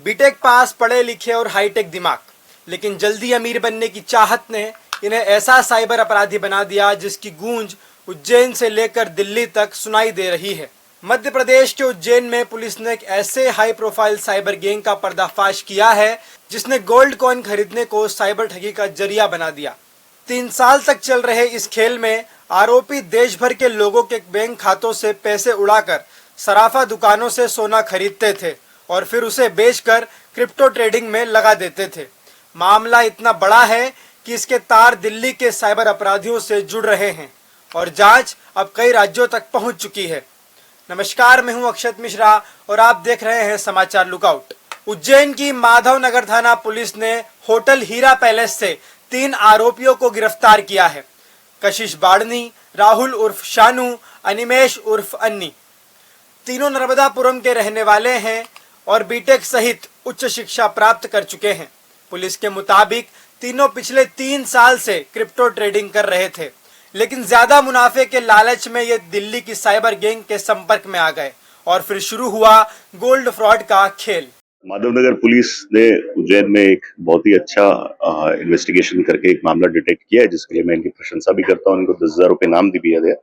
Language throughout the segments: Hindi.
बीटेक पास, पढ़े लिखे और हाईटेक दिमाग, लेकिन जल्दी अमीर बनने की चाहत ने इन्हें ऐसा साइबर अपराधी बना दिया जिसकी गूंज उज्जैन से लेकर दिल्ली तक सुनाई दे रही है। मध्य प्रदेश के उज्जैन में पुलिस ने एक ऐसे हाई प्रोफाइल साइबर गैंग का पर्दाफाश किया है जिसने गोल्ड कॉइन खरीदने को साइबर ठगी का जरिया बना दिया। 3 साल तक चल रहे इस खेल में आरोपी देश भर के लोगों के बैंक खातों से पैसे उड़ाकर सराफा दुकानों से सोना खरीदते थे और फिर उसे बेचकर क्रिप्टो ट्रेडिंग में लगा देते थे। मामला इतना बड़ा है कि इसके तार दिल्ली के साइबर अपराधियों से जुड़ रहे हैं और जांच अब कई राज्यों तक पहुंच चुकी है। नमस्कार, मैं हूं अक्षत मिश्रा और आप देख रहे हैं समाचार लुकआउट। उज्जैन की माधव नगर थाना पुलिस ने होटल हीरा पैलेस से 3 आरोपियों को गिरफ्तार किया है। कशिश बाड़नी, राहुल उर्फ शानू, अनिमेश उर्फ अन्नी। तीनों नर्मदापुरम के रहने वाले हैं और बीटेक सहित उच्च शिक्षा प्राप्त कर चुके हैं। पुलिस के मुताबिक तीनों पिछले 3 साल से क्रिप्टो ट्रेडिंग कर रहे थे, लेकिन ज्यादा मुनाफे के लालच में ये दिल्ली की साइबर गैंग के संपर्क में आ गए और फिर शुरू हुआ गोल्ड फ्रॉड का खेल। माधवनगर पुलिस ने उज्जैन में एक बहुत ही अच्छा इन्वेस्टिगेशन करके एक मामला डिटेक्ट किया है, जिसके लिए मैं इनकी प्रशंसा भी करता हूं। इनको 10,000 रुपए इनाम दिया गया।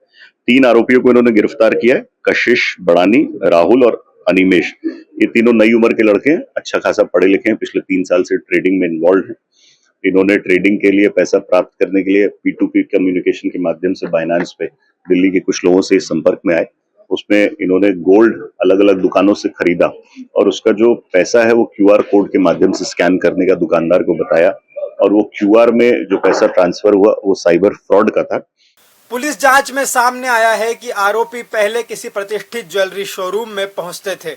3 आरोपियों को इन्होंने गिरफ्तार किया है, कशिश बड़ानी, राहुल और अनिमेश। ये तीनों नई उम्र के लड़के हैं, अच्छा खासा पढ़े लिखे हैं, पिछले 3 साल से ट्रेडिंग में इन्वॉल्व हैं। इन्होंने ट्रेडिंग के लिए पैसा प्राप्त करने के लिए P2P कम्युनिकेशन के माध्यम से बाइनेंस पे दिल्ली के कुछ लोगों से संपर्क में आए। उसमें इन्होंने गोल्ड अलग अलग दुकानों से खरीदा और उसका जो पैसा है वो QR कोड के माध्यम से स्कैन करने का दुकानदार को बताया और वो QR में जो पैसा ट्रांसफर हुआ वो साइबर फ्रॉड का था। पुलिस जांच में सामने आया है कि आरोपी पहले किसी प्रतिष्ठित ज्वेलरी शोरूम में पहुंचते थे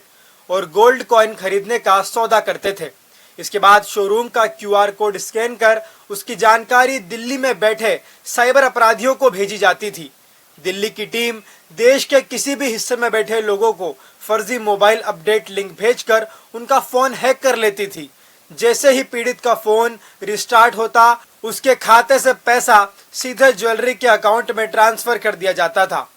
और गोल्ड कॉइन खरीदने का सौदा करते थे। इसके बाद शोरूम का QR कोड स्कैन कर उसकी जानकारी दिल्ली में बैठे साइबर अपराधियों को भेजी जाती थी। दिल्ली की टीम देश के किसी भी हिस्से में बैठे लोगों को फर्जी मोबाइल अपडेट लिंक भेजकर उनका फोन हैक कर लेती थी। जैसे ही पीड़ित का फोन रिस्टार्ट होता, उसके खाते से पैसा सीधे ज्वेलरी के अकाउंट में ट्रांसफर कर दिया जाता था।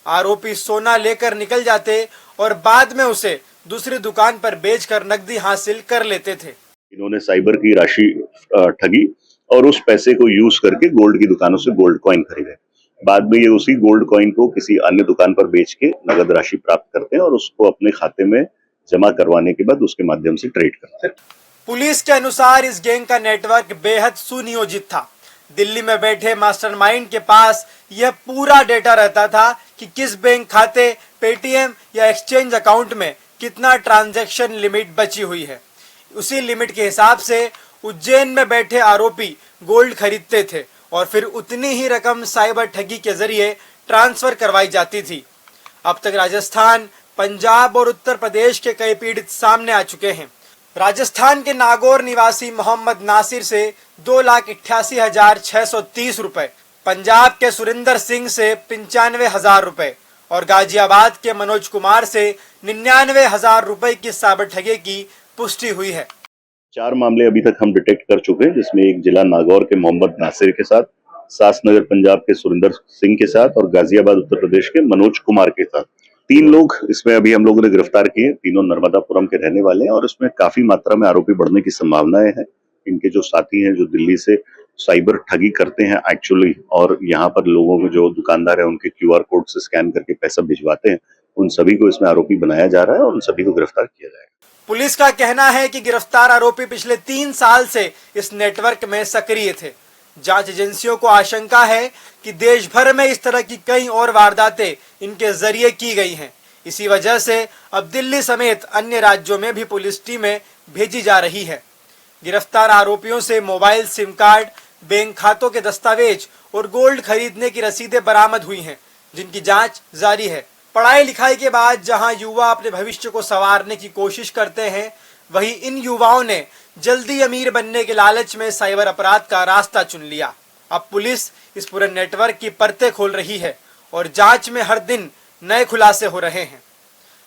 आरोपी सोना लेकर निकल जाते और बाद में उसे दूसरी दुकान पर बेचकर नकदी हासिल कर लेते थे। इन्होंने साइबर की राशि ठगी और उस पैसे को यूज करके गोल्ड की दुकानों से गोल्ड कॉइन खरीदे। बाद में ये उसी गोल्ड कॉइन को किसी अन्य दुकान पर बेच के नगद राशि प्राप्त करते हैं और उसको अपने खाते में जमा करवाने के बाद उसके माध्यम से ट्रेड करते हैं। पुलिस के अनुसार इस गैंग का नेटवर्क बेहद सुनियोजित था। दिल्ली में बैठे मास्टरमाइंड के पास यह पूरा डेटा रहता था कि किस बैंक खाते, पेटीएम या एक्सचेंज अकाउंट में कितना ट्रांजैक्शन लिमिट बची हुई है। उसी लिमिट के हिसाब से उज्जैन में बैठे आरोपी गोल्ड खरीदते थे और फिर उतनी ही रकम साइबर ठगी के जरिए ट्रांसफर करवाई जाती थी। अब तक राजस्थान, पंजाब और उत्तर प्रदेश के कई पीड़ित सामने आ चुके हैं। राजस्थान के नागौर निवासी मोहम्मद नासिर से 2,88,630 रुपए, पंजाब के सुरिंदर सिंह से 95,000 रुपए और गाजियाबाद के मनोज कुमार से 99,000 रुपए की साइबर ठगी की पुष्टि हुई है। 4 मामले अभी तक हम डिटेक्ट कर चुके हैं, जिसमें एक जिला नागौर के मोहम्मद नासिर के साथ, सासनगर पंजाब के सुरिंदर सिंह के साथ और गाजियाबाद उत्तर प्रदेश के मनोज कुमार के साथ। 3 लोग इसमें अभी हम लोगों ने गिरफ्तार किए। तीनों नर्मदापुरम के रहने वाले हैं और इसमें काफी मात्रा में आरोपी बढ़ने की संभावनाएं हैं। इनके जो साथी हैं जो दिल्ली से साइबर ठगी करते हैं एक्चुअली, और यहाँ पर लोगों को जो दुकानदार है उनके QR कोड से स्कैन करके पैसा भिजवाते हैं, उन सभी को इसमें आरोपी बनाया जा रहा है और उन सभी को गिरफ्तार किया जाएगा। पुलिस का कहना है कि गिरफ्तार आरोपी पिछले 3 साल से इस नेटवर्क में सक्रिय थे। जांच एजेंसियों को आशंका है कि देश भर में इस तरह की कई और वारदातें इनके जरिए की गई हैं। इसी वजह से अब दिल्ली समेत अन्य राज्यों में भी पुलिस टीमें भेजी जा रही है। गिरफ्तार आरोपियों से मोबाइल, सिम कार्ड, बैंक खातों के दस्तावेज और गोल्ड खरीदने की रसीदें बरामद हुई हैं, जिनकी जांच जारी है। पढ़ाई लिखाई के बाद जहां युवा अपने भविष्य को संवारने की कोशिश करते हैं, वहीं इन युवाओं ने जल्दी अमीर बनने के लालच में साइबर अपराध का रास्ता चुन लिया। अब पुलिस इस पूरे नेटवर्क की परतें खोल रही है और जांच में हर दिन नए खुलासे हो रहे हैं।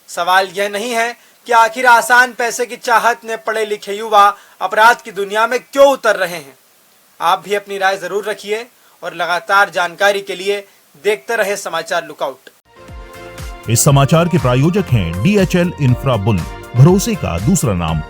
सवाल यह नहीं है कि आखिर आसान पैसे की चाहत में पढ़े लिखे युवा अपराध की दुनिया में क्यों उतर रहे हैं। आप भी अपनी राय जरूर रखिए और लगातार जानकारी के लिए देखते रहे समाचार लुकआउट। इस समाचार के प्रायोजक हैं DHL इंफ्रा बुल, भरोसे का दूसरा नाम।